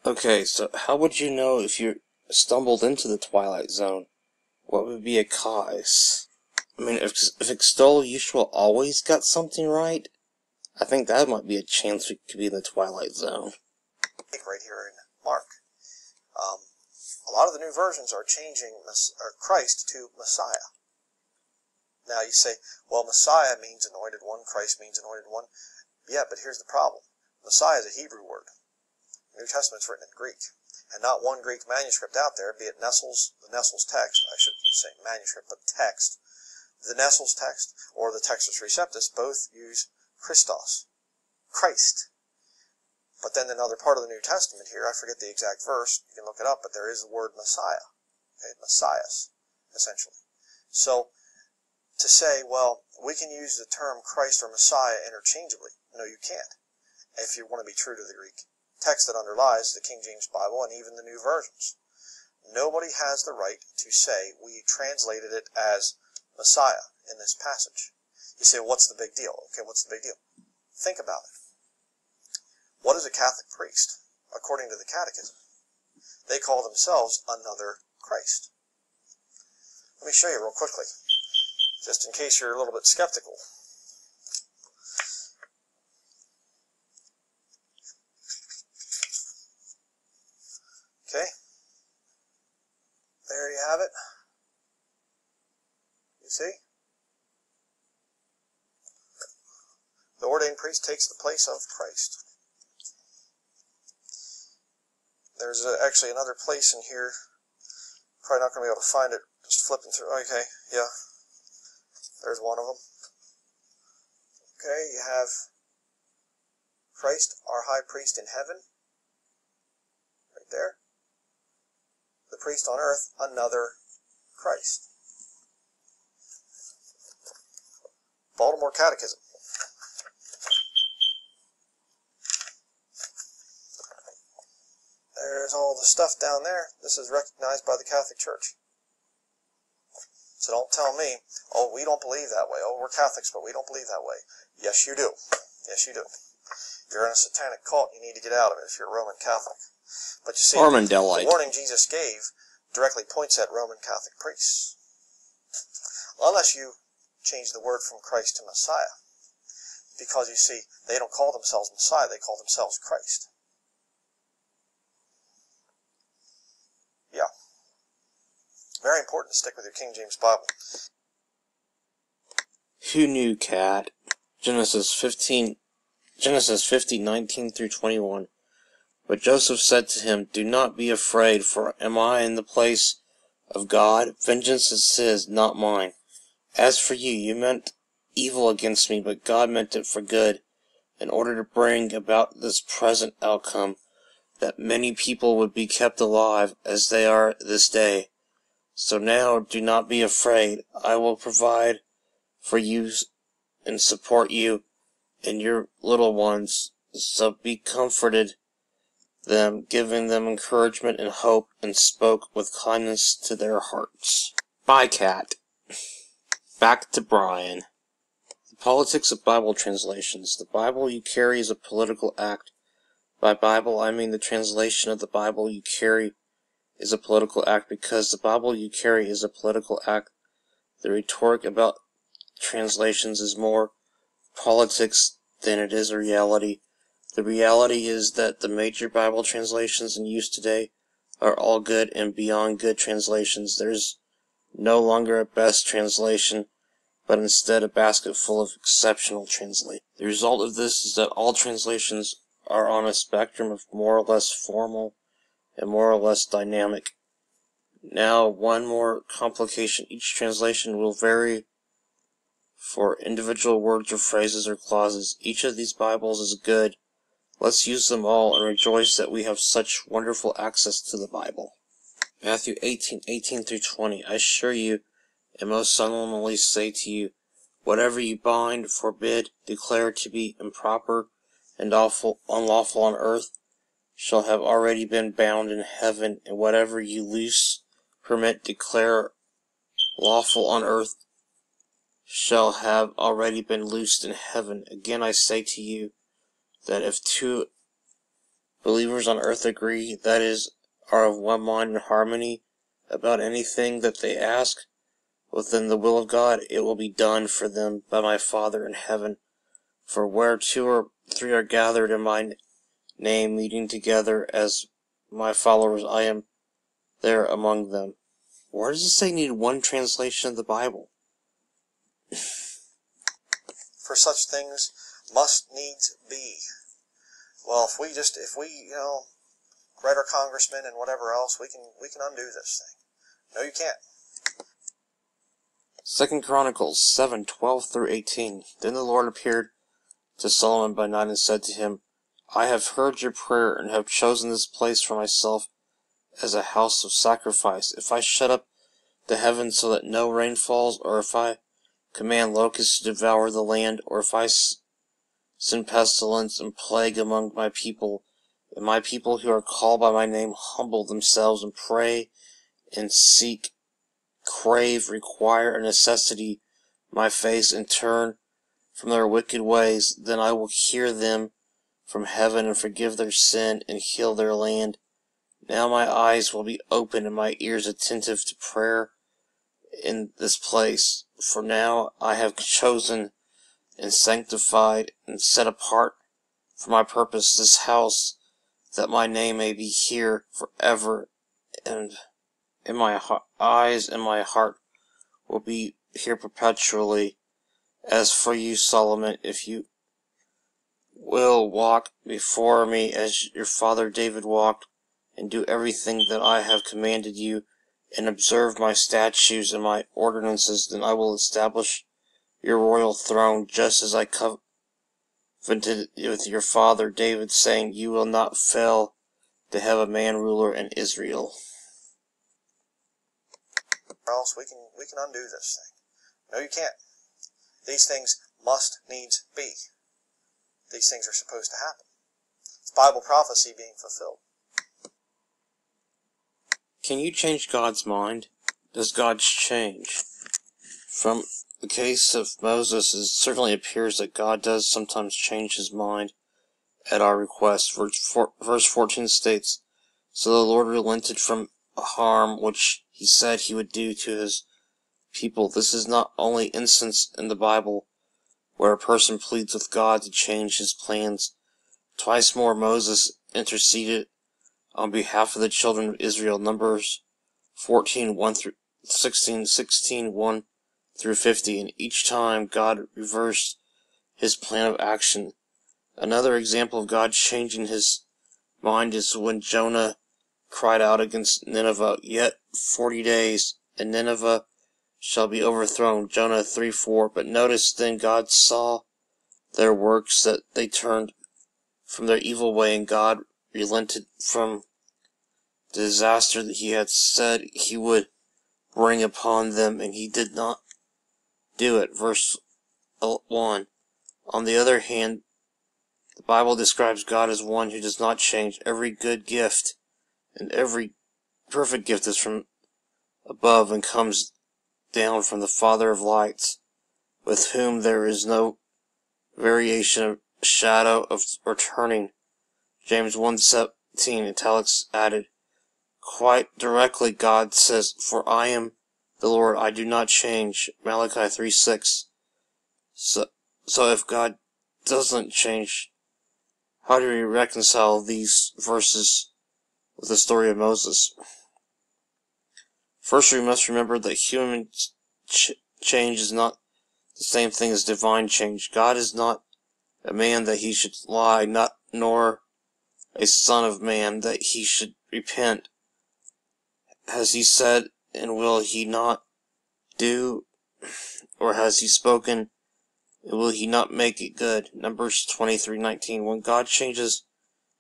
Okay, so how would you know if you stumbled into the Twilight Zone? What would be a cause? I mean, if Extol Yeshua Always got something right, I think that might be a chance we could be in the Twilight Zone. Right here in Mark. A lot of the new versions are changing Christ to Messiah. Now you say, well, Messiah means anointed one, Christ means anointed one. Yeah, but here's the problem. Messiah is a Hebrew word. The New Testament's written in Greek. And not one Greek manuscript out there, be it the Nestle's text, I shouldn't say manuscript, but text. The Nestle's text or the Textus Receptus both use Christos, Christ. But then another part of the New Testament here, I forget the exact verse, you can look it up, but there is the word Messiah. Okay, Messias, essentially. So, to say, well, we can use the term Christ or Messiah interchangeably. No, you can't. If you want to be true to the Greek text that underlies the King James Bible and even the new versions. Nobody has the right to say we translated it as Messiah in this passage. You say, well, what's the big deal? Okay, what's the big deal? Think about it. What is a Catholic priest? According to the Catechism, they call themselves another Christ. Let me show you real quickly, just in case you're a little bit skeptical. Okay, there you have it. You see? The ordained priest takes the place of Christ. There's actually another place in here. Probably not going to be able to find it just flipping through. Okay, yeah. There's one of them. Okay, you have Christ, our high priest in heaven. Right there. The priest on earth, another Christ. Baltimore Catechism. There's all the stuff down there. This is recognized by the Catholic Church. So don't tell me, oh, we don't believe that way. Oh, we're Catholics, but we don't believe that way. Yes, you do. Yes, you do. If you're in a satanic cult, you need to get out of it if you're a Roman Catholic. But you see, the warning Jesus gave directly points at Roman Catholic priests. Unless you change the word from Christ to Messiah. Because you see, they don't call themselves Messiah, they call themselves Christ. Yeah. Very important to stick with your King James Bible. Who knew, Cat? Genesis 50:19 through 21. But Joseph said to him, Do not be afraid, for am I in the place of God? Vengeance is his, not mine. As for you, you meant evil against me, but God meant it for good, in order to bring about this present outcome, that many people would be kept alive, as they are this day. So now do not be afraid. I will provide for you and support you and your little ones. So be comforted them, giving them encouragement and hope, and spoke with kindness to their hearts. Bye, Cat. Back to Brian. The politics of Bible translations. The Bible you carry is a political act. By Bible, I mean the translation of the Bible you carry is a political act because the Bible you carry is a political act. The rhetoric about translations is more politics than it is reality. The reality is that the major Bible translations in use today are all good and beyond good translations. There's no longer a best translation, but instead a basket full of exceptional translations. The result of this is that all translations are on a spectrum of more or less formal and more or less dynamic. Now, one more complication. Each translation will vary for individual words or phrases or clauses. Each of these Bibles is good. Let's use them all and rejoice that we have such wonderful access to the Bible. Matthew 18:18 through 20. I assure you, and most solemnly say to you, whatever you bind, forbid, declare to be improper and unlawful on earth, shall have already been bound in heaven, and whatever you loose, permit, declare lawful on earth, shall have already been loosed in heaven. Again I say to you, that if two believers on earth agree, that is, are of one mind and harmony about anything that they ask within the will of God, it will be done for them by my Father in heaven. For where 2 or 3 are gathered in my name, meeting together as my followers, I am there among them. Where does it say need one translation of the Bible? For such things must needs be. Well, if we write our congressmen and whatever else, we can undo this thing. No, you can't. 2 Chronicles 7:12-18. Then the Lord appeared to Solomon by night and said to him, I have heard your prayer and have chosen this place for myself as a house of sacrifice. If I shut up the heavens so that no rain falls, or if I command locusts to devour the land, or if I send pestilence and plague among my people, and my people who are called by my name humble themselves and pray and seek, crave, require, a necessity my face, and turn from their wicked ways, then I will hear them from heaven and forgive their sin and heal their land. Now my eyes will be open and my ears attentive to prayer in this place. For now I have chosen and sanctified and set apart for my purpose this house, that my name may be here forever, and in my eyes and my heart will be here perpetually. As for you, Solomon, if you will walk before me as your father David walked, and do everything that I have commanded you, and observe my statutes and my ordinances, then I will establish your royal throne, just as I covenanted with your father David, saying, you will not fail to have a man ruler in Israel. Or else we can undo this thing. No, you can't. These things must needs be. These things are supposed to happen. It's Bible prophecy being fulfilled. Can you change God's mind? Does God change? From the case of Moses, it certainly appears that God does sometimes change his mind at our request. Verse 14 states, so the Lord relented from harm which he said he would do to his people. This is not only instance in the Bible where a person pleads with God to change his plans. Twice more Moses interceded on behalf of the children of Israel. Numbers 14:1-16, 16:1-50, and each time God reversed his plan of action. Another example of God changing his mind is when Jonah cried out against Nineveh, yet 40 days, and Nineveh shall be overthrown. Jonah 3:4. But notice then God saw their works, that they turned from their evil way, and God relented from the disaster that he had said he would bring upon them, and he did not do it. Verse 1. On the other hand, the Bible describes God as one who does not change. Every good gift and every perfect gift is from above and comes down from the Father of lights, with whom there is no variation of shadow of or turning. James 1:17, italics added. Quite directly God says, for I am the Lord, I do not change. Malachi 3:6. So if God doesn't change, how do we reconcile these verses with the story of Moses? First, we must remember that human change is not the same thing as divine change. God is not a man that he should lie, nor a son of man that he should repent. Has he said, and will he not do? Or has he spoken, and will he not make it good? Numbers 23:19. When God changes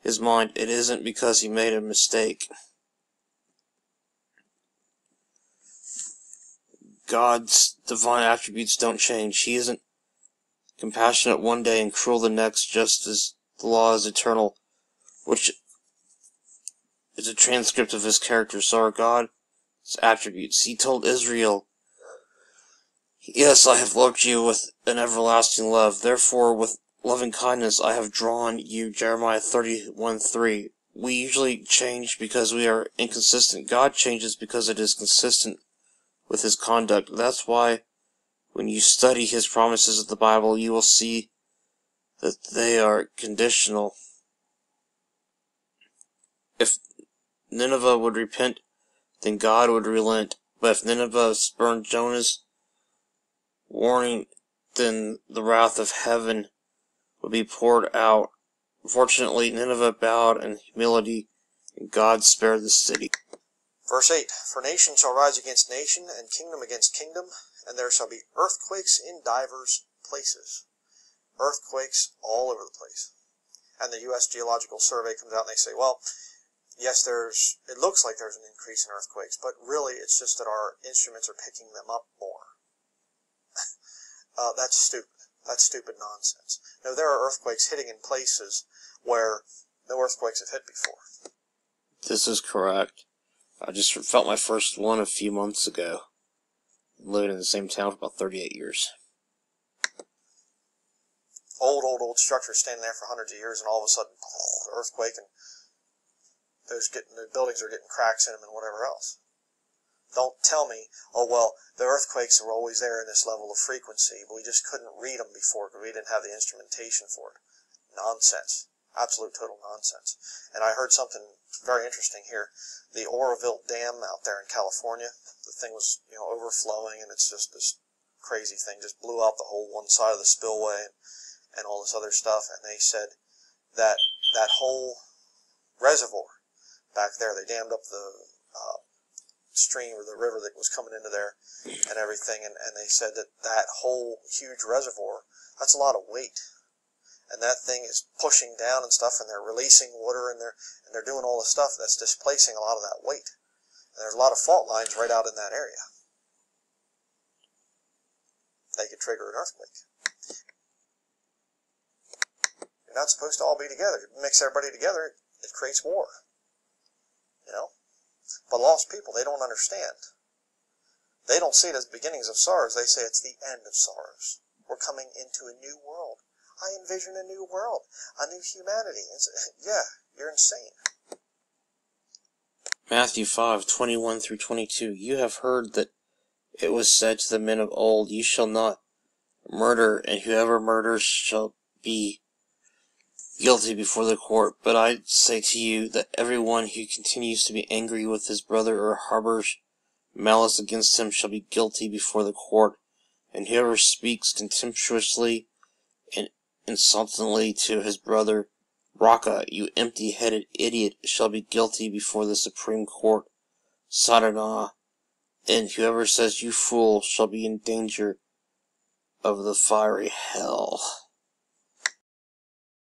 his mind, it isn't because he made a mistake. God's divine attributes don't change. He isn't compassionate one day and cruel the next, just as the law is eternal, which is a transcript of his character. So are God's attributes. He told Israel, yes, I have loved you with an everlasting love. Therefore, with loving kindness I have drawn you. Jeremiah 31:3. we usually change because we are inconsistent. God changes because it is consistent with His conduct. That's why when you study His promises of the Bible, you will see that they are conditional. If Nineveh would repent, then God would relent. But if Nineveh spurned Jonah's warning, then the wrath of heaven would be poured out. Fortunately, Nineveh bowed in humility, and God spared the city. Verse 8, For nation shall rise against nation, and kingdom against kingdom, and there shall be earthquakes in divers places. Earthquakes all over the place. And the U.S. Geological Survey comes out and they say, well, yes, it looks like there's an increase in earthquakes, but really it's just that our instruments are picking them up more. That's stupid. That's stupid nonsense. No, there are earthquakes hitting in places where no earthquakes have hit before. This is correct. I just felt my first one a few months ago. Living in the same town for about 38 years. Old structures standing there for hundreds of years, and all of a sudden, earthquake, and the buildings are getting cracks in them and whatever else. Don't tell me, oh well, the earthquakes were always there in this level of frequency, but we just couldn't read them before because we didn't have the instrumentation for it. Nonsense. Absolute total nonsense. And I heard something very interesting here. The Oroville Dam out there in California, the thing was, overflowing, and it's just this crazy thing, just blew out the whole one side of the spillway and all this other stuff, and they said that whole reservoir back there, they dammed up the stream or the river that was coming into there and everything, and they said that whole huge reservoir, that's a lot of weight, and that thing is pushing down and stuff, and they're releasing water, and they're doing all the stuff that's displacing a lot of that weight, and there's a lot of fault lines right out in that area. They could trigger an earthquake. You're not supposed to all be together. You mix everybody together, it creates war. But lost people, they don't understand. They don't see it as beginnings of sorrows. They say it's the end of sorrows. We're coming into a new world. I envision a new world, a new humanity. Yeah, you're insane. Matthew 5:21 through 22. You have heard that it was said to the men of old, You shall not murder, and whoever murders shall be guilty before the court. But I say to you that everyone who continues to be angry with his brother or harbors malice against him shall be guilty before the court. And whoever speaks contemptuously and insultingly to his brother, Raka, you empty-headed idiot, shall be guilty before the Supreme Court, Sadana. And whoever says, You fool, shall be in danger of the fiery hell.